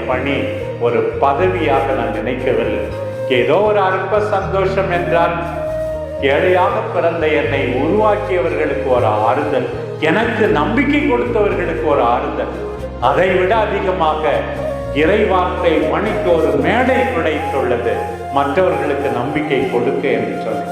பணி ஒரு பதவியாக நான் நினைக்கவில்லை. ஏதோ ஒரு அற்ப சந்தோஷம் என்றால் ஏழையாக பிறந்த என்னை உருவாக்கியவர்களுக்கு ஒரு ஆறுதல், எனக்கு நம்பிக்கை கொடுத்தவர்களுக்கு ஒரு ஆறுதல். அதை விட அதிகமாக இறைவார்த்தை மணிக்கு ஒரு மேடை கிடைத்துள்ளது, மற்றவர்களுக்கு நம்பிக்கை கொடுக்க என்று சொல்லி.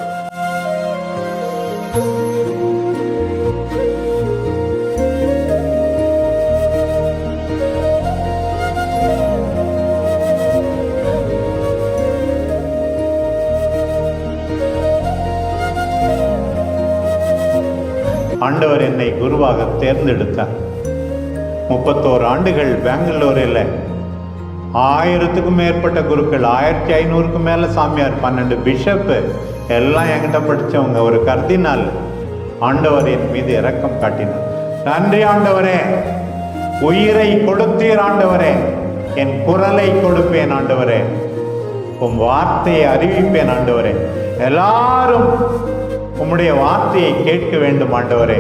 ஆண்டவர் என்னை குருவாக தேர்ந்தெடுத்தார். 31 ஆண்டுகள் பெங்களூரில் 1000க்கும் மேற்பட்ட குருக்கள், 1500க்கும் மேலே சாமியார், 12 பிஷப்பு எல்லாம் என்கிட்ட படித்தவங்க. ஒரு கர்தினால் ஆண்டவர் என் மீது இரக்கம் காட்டினார். நன்றி ஆண்டவரே, உயிரை கொடுத்தீர் ஆண்டவரே, என் குரலை கொடுப்பேன் ஆண்டவரே, உம் வார்த்தையை அறிவிப்பேன் ஆண்டவரே, எல்லாரும் உம்முடைய வார்த்தையை கேட்க வேண்டும் ஆண்டவரே,